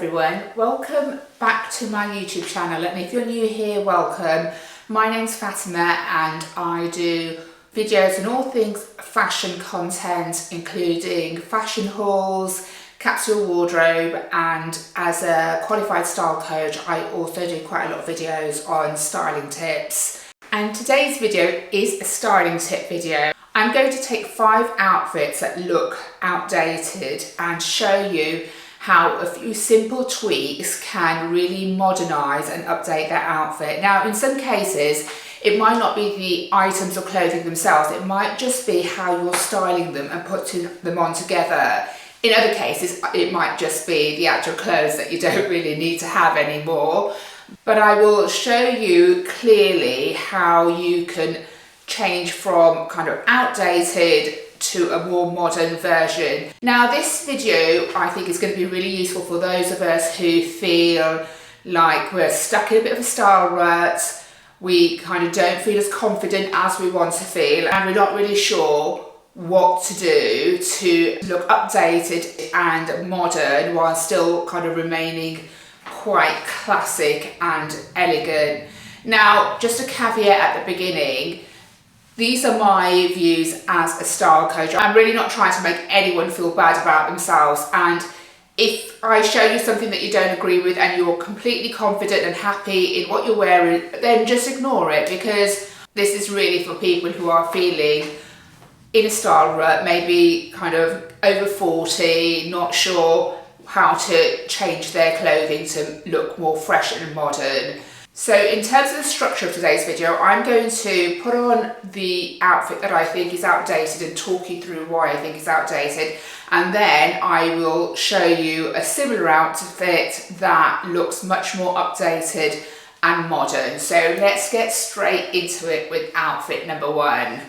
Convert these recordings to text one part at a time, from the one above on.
everyone, welcome back to my YouTube channel, and if you're new here, welcome. My name's Fatima and I do videos on all things fashion content, including fashion hauls, capsule wardrobe, and as a qualified style coach I also do quite a lot of videos on styling tips. And today's video is a styling tip video. I'm going to take 5 outfits that look outdated and show you how a few simple tweaks can really modernise and update that outfit. Now, in some cases, it might not be the items or clothing themselves, it might just be how you're styling them and putting them on together. In other cases, it might just be the actual clothes that you don't really need to have anymore. But I will show you clearly how you can change from kind of outdated to a more modern version. Now, this video I think is going to be really useful for those of us who feel like we're stuck in a bit of a style rut. We kind of don't feel as confident as we want to feel, and we're not really sure what to do to look updated and modern while still kind of remaining quite classic and elegant. Now, just a caveat at the beginning, these are my views as a style coach. I'm really not trying to make anyone feel bad about themselves, and if I show you something that you don't agree with and you're completely confident and happy in what you're wearing, then just ignore it, because this is really for people who are feeling in a style rut, maybe kind of over 40, not sure how to change their clothing to look more fresh and modern. So in terms of the structure of today's video, I'm going to put on the outfit that I think is outdated and talk you through why I think it's outdated, and then I will show you a similar outfit that looks much more updated and modern. So let's get straight into it with outfit number 1.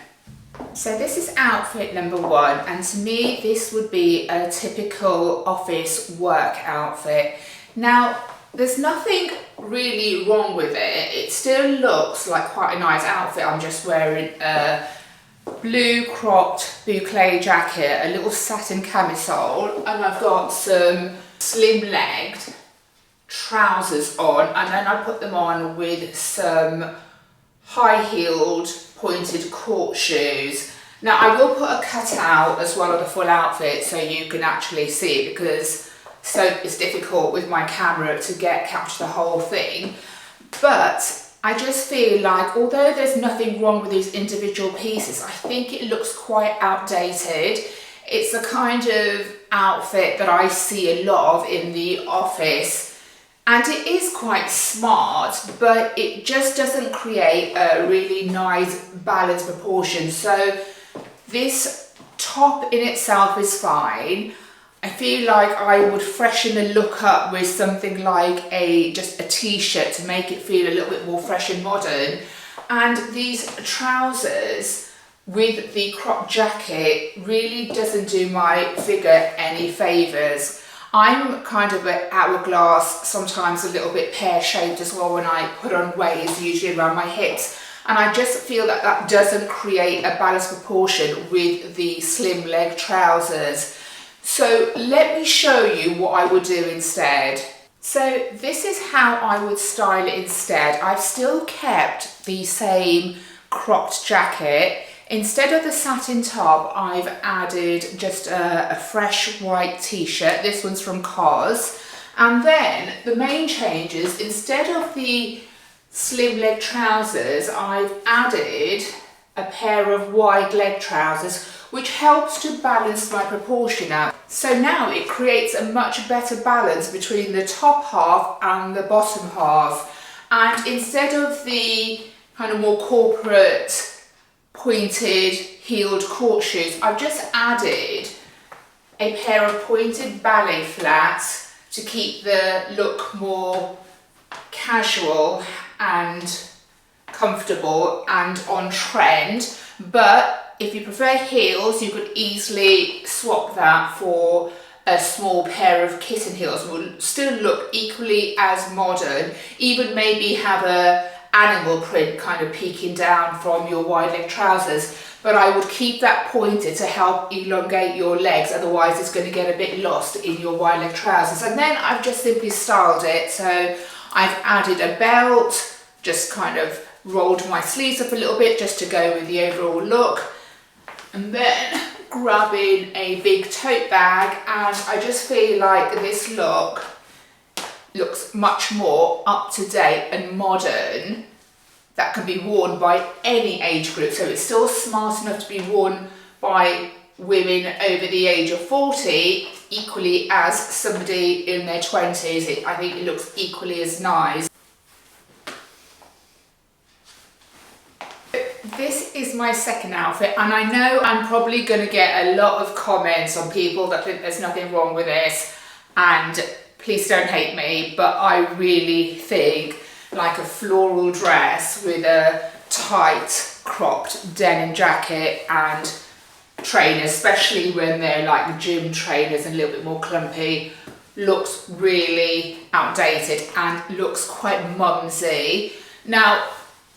So this is outfit number 1, and to me this would be a typical office work outfit. Now, there's nothing really wrong with it. It still looks like quite a nice outfit. I'm just wearing a blue cropped boucle jacket, a little satin camisole, and I've got some slim legged trousers on, and then I put them on with some high heeled pointed court shoes. Now, I will put a cutout as well of the full outfit so you can actually see it, because it's difficult with my camera to capture the whole thing. But I just feel like, although there's nothing wrong with these individual pieces, I think it looks quite outdated. It's the kind of outfit that I see a lot of in the office, and it is quite smart, but it just doesn't create a really nice balanced proportion. So this top in itself is fine. I feel like I would freshen the look up with something like just a t-shirt to make it feel a little bit more fresh and modern. And these trousers with the crop jacket really doesn't do my figure any favours. I'm kind of an hourglass, sometimes a little bit pear-shaped as well when I put on waist, usually around my hips. And I just feel that that doesn't create a balanced proportion with the slim leg trousers. So let me show you what I would do instead. So this is how I would style it instead. I've still kept the same cropped jacket. Instead of the satin top, I've added just a fresh white t-shirt. This one's from COS. And then the main change is, instead of the slim leg trousers, I've added a pair of wide leg trousers, which helps to balance my proportion out. So now it creates a much better balance between the top half and the bottom half. And instead of the kind of more corporate pointed heeled court shoes, I've just added a pair of pointed ballet flats to keep the look more casual and comfortable and on trend. But if you prefer heels, you could easily swap that for a small pair of kitten heels. It will still look equally as modern, even maybe have a animal print kind of peeking down from your wide leg trousers. but I would keep that pointed to help elongate your legs, otherwise it's going to get a bit lost in your wide leg trousers. And then I've just simply styled it, so I've added a belt, just kind of rolled my sleeves up a little bit just to go with the overall look, and then grabbing a big tote bag, and I just feel like this look looks much more up to date and modern, that can be worn by any age group. So it's still smart enough to be worn by women over the age of 40, equally as somebody in their 20s. I think it looks equally as nice. This is my second outfit, and I know I'm probably going to get a lot of comments on people that think there's nothing wrong with this, and please don't hate me, but I really think like a floral dress with a tight cropped denim jacket and trainers, especially when they're like gym trainers and a little bit more clumpy, looks really outdated and looks quite mumsy. Now,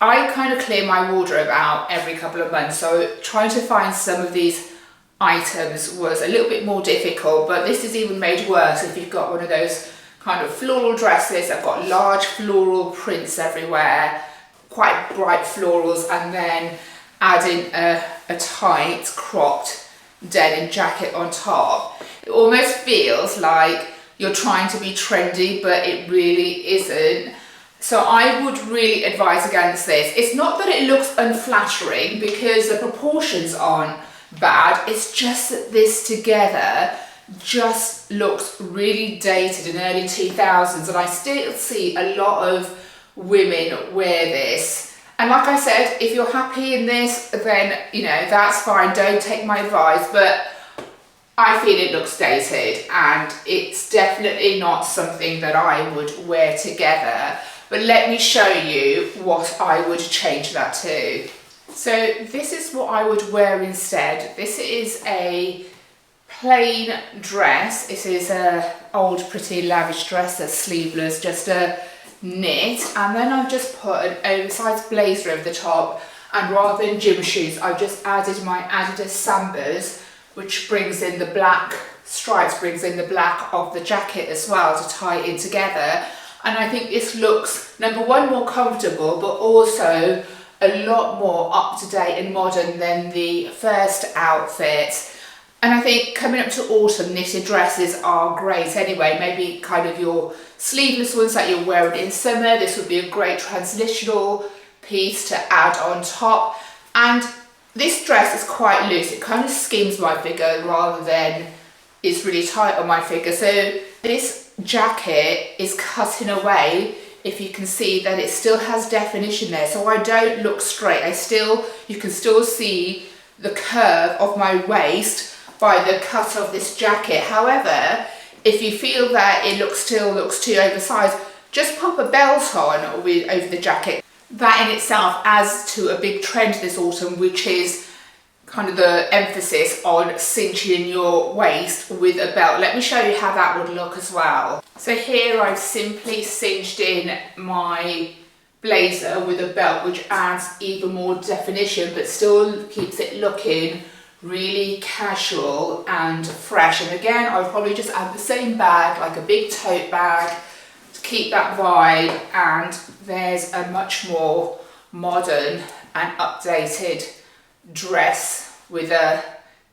I kind of clear my wardrobe out every couple of months, so trying to find some of these items was a little bit more difficult, but this is even made worse if you've got one of those kind of floral dresses. I've got large floral prints everywhere, quite bright florals, and then adding a tight cropped denim jacket on top. It almost feels like you're trying to be trendy, but it really isn't. So I would really advise against this. It's not that it looks unflattering because the proportions aren't bad, it's just that this together just looks really dated in early 2000s, and I still see a lot of women wear this. And like I said, if you're happy in this, then you know, that's fine, don't take my advice, but I feel it looks dated and it's definitely not something that I would wear together. But let me show you what I would change that to. So this is what I would wear instead. This is a plain dress. This is a old pretty lavish dress that's sleeveless, just a knit, and then I've just put an oversized blazer over the top, and rather than gym shoes I've just added my Adidas Sambas, which brings in the black stripes, brings in the black of the jacket as well to tie it in together. And I think this looks, number one, more comfortable, but also a lot more up to date and modern than the first outfit. And I think coming up to autumn, knitted dresses are great anyway. Maybe kind of your sleeveless ones that you're wearing in summer. This would be a great transitional piece to add on top. And this dress is quite loose. It kind of skims my figure rather than is really tight on my figure. So this jacket is cutting away, if you can see that it still has definition there, so I don't look straight. You can still see the curve of my waist by the cut of this jacket. However, if you feel that it still looks too oversized, just pop a belt on over the jacket. That in itself adds to a big trend this autumn, which is kind of the emphasis on cinching your waist with a belt. Let me show you how that would look as well. So here I've simply cinched in my blazer with a belt, which adds even more definition but still keeps it looking really casual and fresh. And again, I would probably just add the same bag, like a big tote bag, to keep that vibe, and there's a much more modern and updated dress with a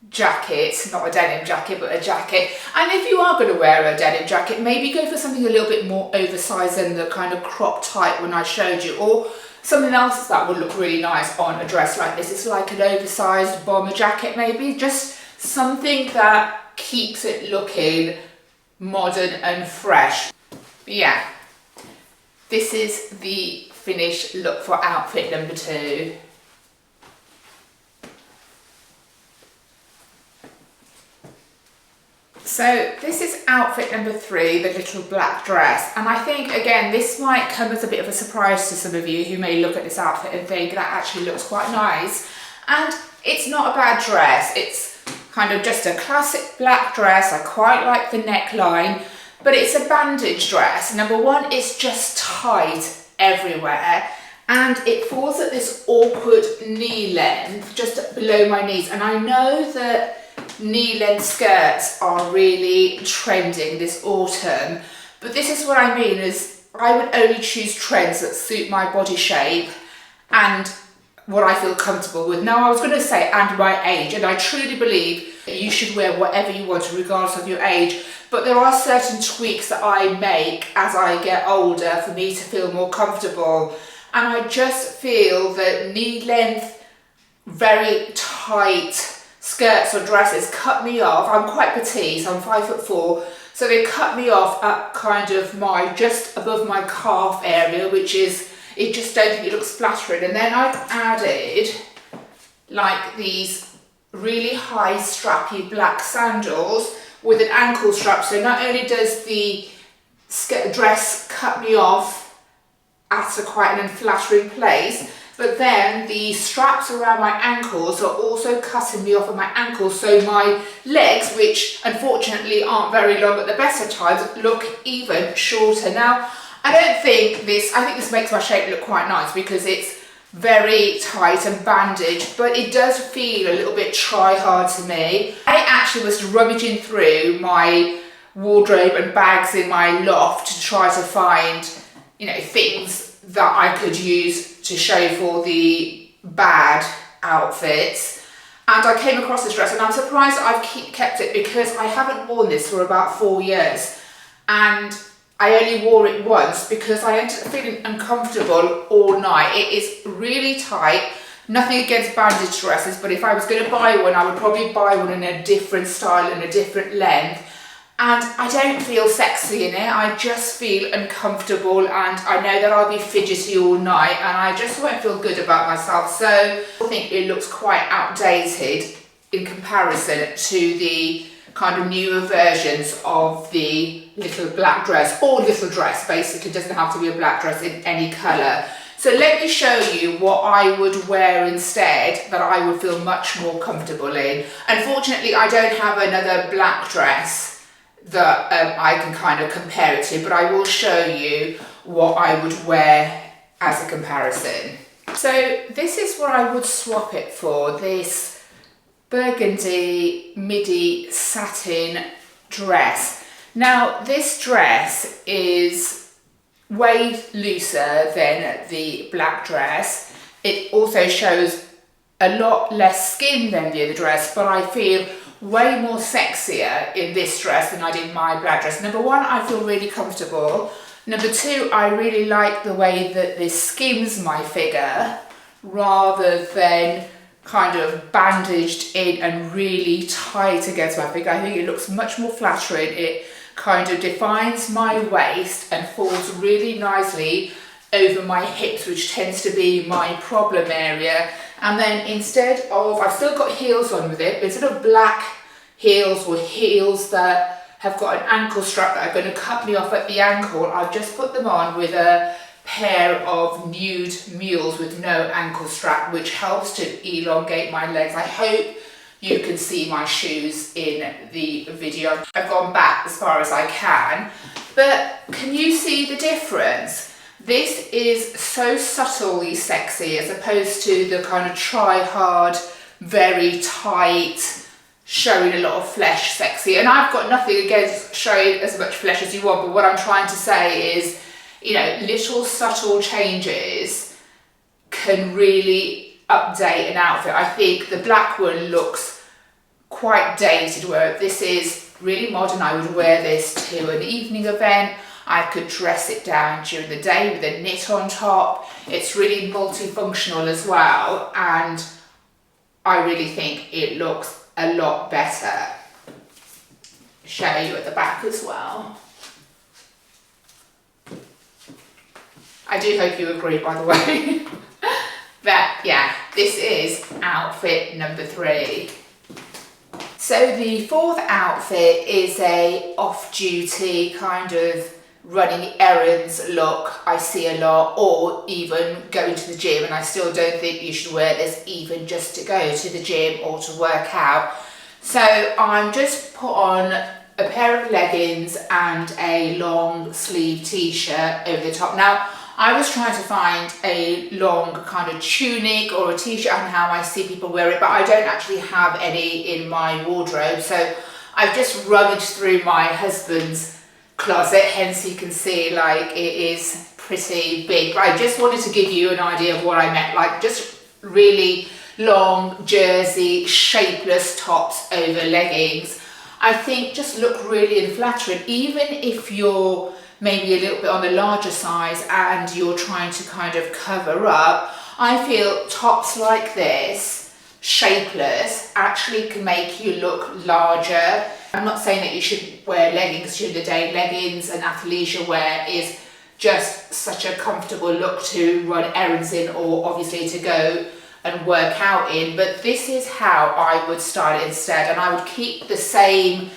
jacket, not a denim jacket, but a jacket. And if you are going to wear a denim jacket, maybe go for something a little bit more oversized than the kind of crop type when I showed you, or something else that would look really nice on a dress like this. It's like an oversized bomber jacket maybe, just something that keeps it looking modern and fresh. But yeah, this is the finished look for outfit number 2. So this is outfit number 3, the little black dress. And I think, again, this might come as a bit of a surprise to some of you who may look at this outfit and think that actually looks quite nice. And it's not a bad dress. It's kind of just a classic black dress. I quite like the neckline, but it's a bandage dress. Number one, it's just tight everywhere. and it falls at this awkward knee length just below my knees. And I know that knee length skirts are really trending this autumn, but this is what I mean is I would only choose trends that suit my body shape and what I feel comfortable with. Now I was going to say and my age, and I truly believe that you should wear whatever you want regardless of your age, but there are certain tweaks that I make as I get older for me to feel more comfortable. And I just feel that knee length, very tight skirts or dresses cut me off. I'm quite petite, so I'm 5'4", so they cut me off at kind of just above my calf area, which is, it just don't think it looks flattering. And then I've added like these really high strappy black sandals with an ankle strap. So not only does the dress cut me off at quite an unflattering place, but then the straps around my ankles are also cutting me off at my ankles, so my legs, which unfortunately aren't very long at the best of times, look even shorter. Now I think this makes my shape look quite nice because it's very tight and bandaged, but it does feel a little bit try hard to me. I actually was rummaging through my wardrobe and bags in my loft to try to find, you know, things that I could use to show for the bad outfits, and I came across this dress, and I'm surprised I've kept it because I haven't worn this for about 4 years, and I only wore it once because I ended up feeling uncomfortable all night. It is really tight. Nothing against bandage dresses, but if I was going to buy one, I would probably buy one in a different style and a different length. And I don't feel sexy in it, I just feel uncomfortable, and I know that I'll be fidgety all night and I just won't feel good about myself. So I think it looks quite outdated in comparison to the kind of newer versions of the little black dress, or little dress basically, it doesn't have to be a black dress in any colour. So let me show you what I would wear instead that I would feel much more comfortable in. Unfortunately, I don't have another black dress that I can kind of compare it to, but I will show you what I would wear as a comparison. So this is what I would swap it for, this burgundy midi satin dress. Now this dress is way looser than the black dress. It also shows a lot less skin than the other dress, but I feel way more sexier in this dress than I did my black dress. Number one, I feel really comfortable. Number two, I really like the way that this skims my figure rather than kind of bandaged in and really tight against my figure. I think it looks much more flattering. It kind of defines my waist and falls really nicely over my hips, which tends to be my problem area. And then instead of, I've still got heels on with it, but instead of black heels or heels that have got an ankle strap that are going to cut me off at the ankle, I've just put them on with a pair of nude mules with no ankle strap, which helps to elongate my legs. I hope you can see my shoes in the video. I've gone back as far as I can, but can you see the difference? This is so subtly sexy as opposed to the kind of try hard, very tight, showing a lot of flesh sexy. And I've got nothing against showing as much flesh as you want, but what I'm trying to say is, you know, little subtle changes can really update an outfit. I think the black one looks quite dated, where this is really modern. I would wear this to an evening event. I could dress it down during the day with a knit on top. It's really multifunctional as well, and I really think it looks a lot better. Show you at the back as well. I do hope you agree, by the way. But yeah, this is outfit number 3. So the fourth outfit is a off-duty kind of running errands look I see a lot, or even going to the gym, and I still don't think you should wear this even just to go to the gym or to work out. So I'm just put on a pair of leggings and a long sleeve t-shirt over the top. Now I was trying to find a long kind of tunic or a t-shirt and how I see people wear it, but I don't actually have any in my wardrobe. So I've just rummaged through my husband's closet, hence you can see like it is pretty big. But I just wanted to give you an idea of what I meant, like just really long jersey, shapeless tops over leggings. I think just look really unflattering, even if you're maybe a little bit on the larger size and you're trying to kind of cover up. I feel tops like this, shapeless, actually can make you look larger. I'm not saying that you shouldn't wear leggings during the day. Leggings and athleisure wear is just such a comfortable look to run errands in, or obviously to go and work out in, but this is how I would style it instead. And I would keep the same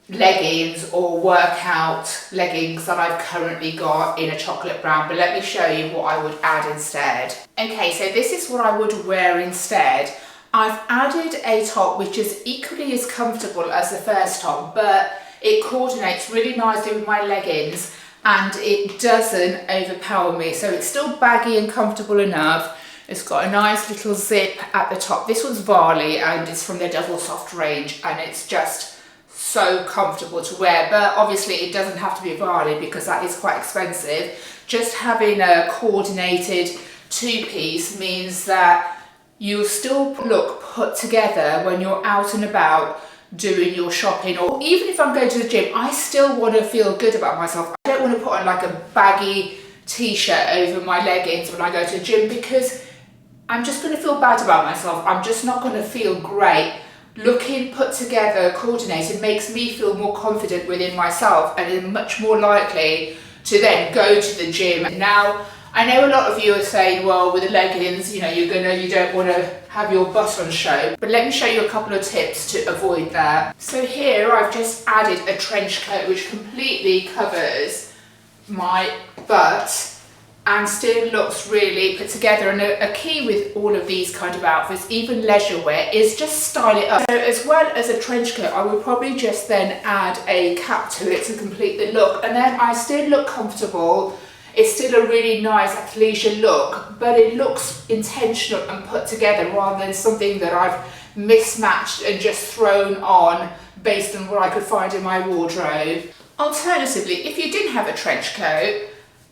leggings or workout leggings that I've currently got in a chocolate brown, but let me show you what I would add instead. Okay, so this is what I would wear instead. I've added a top which is equally as comfortable as the first top, but it coordinates really nicely with my leggings and it doesn't overpower me. So it's still baggy and comfortable enough. It's got a nice little zip at the top. This one's Varley and it's from their Double Soft range, and it's just so comfortable to wear. But obviously it doesn't have to be Varley because that is quite expensive. Just having a coordinated two-piece means that you'll still look put together when you're out and about doing your shopping, or even if I'm going to the gym, I still want to feel good about myself. I don't want to put on like a baggy t-shirt over my leggings when I go to the gym, because I'm just going to feel bad about myself. I'm just not going to feel great. Looking put together, coordinated, makes me feel more confident within myself and am much more likely to then go to the gym. Now, I know a lot of you are saying, well, with the leggings, you know, you don't want to have your butt on show, but let me show you a couple of tips to avoid that. So here I've just added a trench coat which completely covers my butt and still looks really put together. And a key with all of these kind of outfits, even leisure wear, is just style it up. So as well as a trench coat, I would probably just then add a cap to it to complete the look, and then I still look comfortable. It's still a really nice athleisure look, but it looks intentional and put together rather than something that I've mismatched and just thrown on based on what I could find in my wardrobe. Alternatively, if you didn't have a trench coat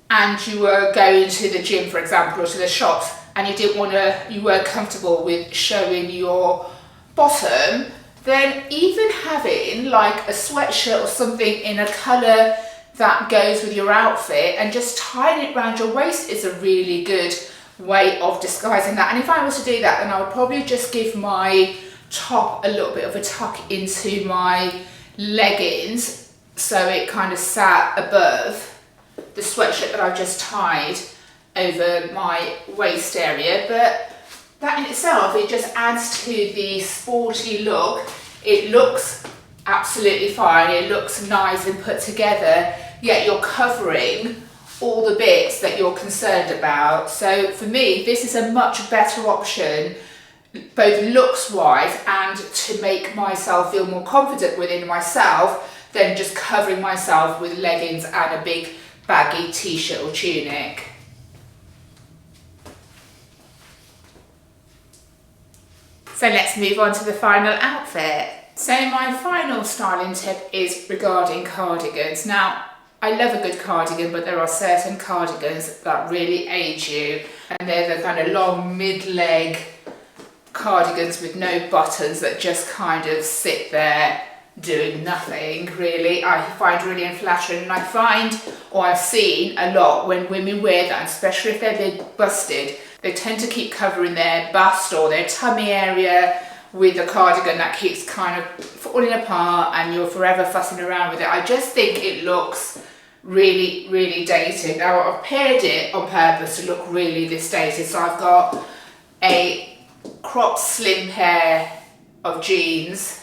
and you were going to the gym, for example, or to the shops, and you weren't comfortable with showing your bottom, then even having like a sweatshirt or something in a colour that goes with your outfit and just tying it around your waist is a really good way of disguising that. And if I was to do that, then I would probably just give my top a little bit of a tuck into my leggings so it kind of sat above the sweatshirt that I've just tied over my waist area. But that in itself, it just adds to the sporty look. It looks absolutely fine, it looks nice and put together, yet you're covering all the bits that you're concerned about. So for me, this is a much better option, both looks wise and to make myself feel more confident within myself, than just covering myself with leggings and a big baggy t-shirt or tunic. So let's move on to the final outfit. So my final styling tip is regarding cardigans. Now, I love a good cardigan, but there are certain cardigans that really age you, and they're the kind of long mid-leg cardigans with no buttons that just kind of sit there doing nothing really. I find really unflattering, and I find, or I've seen a lot when women wear that, especially if they're big busted, they tend to keep covering their bust or their tummy area with a cardigan that keeps kind of falling apart and you're forever fussing around with it. I just think it looks really, really dated. Now I've paired it on purpose to look really this dated. So I've got a cropped slim pair of jeans.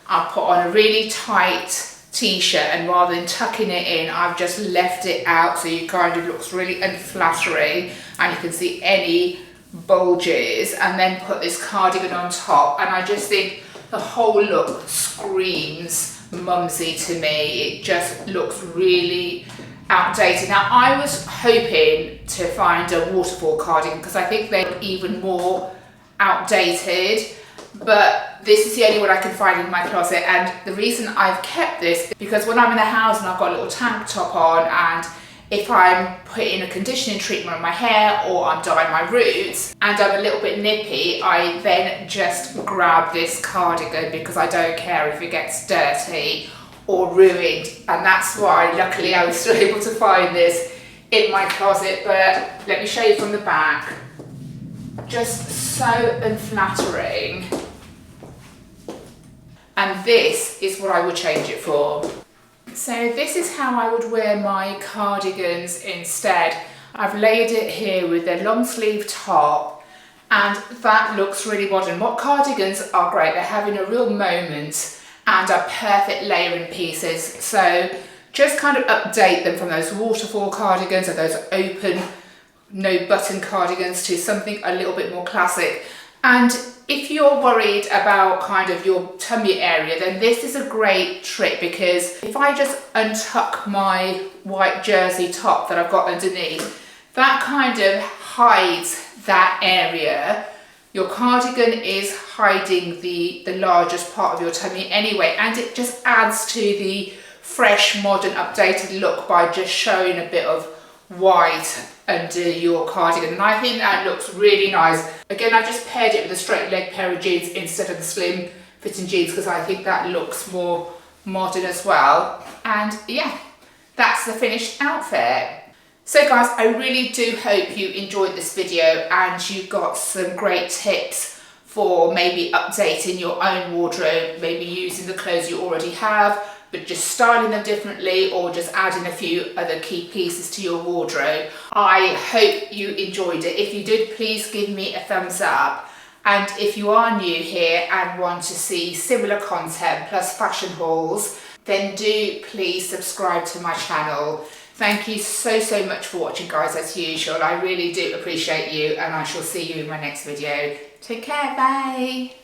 I've put on a really tight t-shirt, and rather than tucking it in, I've just left it out so you kind of looks really unflattering and you can see any bulges, and then put this cardigan on top, and I just think the whole look screams Mumsy to me. It just looks really outdated. Now I was hoping to find a waterfall cardigan because I think they're even more outdated, but this is the only one I can find in my closet. And the reason I've kept this is because when I'm in the house and I've got a little tank top on, and if I'm putting a conditioning treatment on my hair or I'm dyeing my roots and I'm a little bit nippy, I then just grab this cardigan because I don't care if it gets dirty or ruined. And that's why luckily I was still able to find this in my closet. But let me show you from the back. Just so unflattering. And this is what I would change it for. So this is how I would wear my cardigans instead. I've layered it here with a long sleeve top, and that looks really modern. What cardigans are great, they're having a real moment and are perfect layering pieces. So just kind of update them from those waterfall cardigans or those open, no button cardigans to something a little bit more classic. And if you're worried about kind of your tummy area, then this is a great trick, because if I just untuck my white jersey top that I've got underneath, that kind of hides that area. Your cardigan is hiding the largest part of your tummy anyway, and it just adds to the fresh, modern, updated look by just showing a bit of white under your cardigan. And I think that looks really nice. Again, I've just paired it with a straight leg pair of jeans instead of the slim fitting jeans because I think that looks more modern as well. And yeah, that's the finished outfit. So guys, I really do hope you enjoyed this video and you got some great tips for maybe updating your own wardrobe, maybe using the clothes you already have, but just styling them differently, or just adding a few other key pieces to your wardrobe. I hope you enjoyed it. If you did, please give me a thumbs up. And if you are new here and want to see similar content plus fashion hauls, then do please subscribe to my channel. Thank you so much for watching, guys, as usual. I really do appreciate you, and I shall see you in my next video. Take care, bye.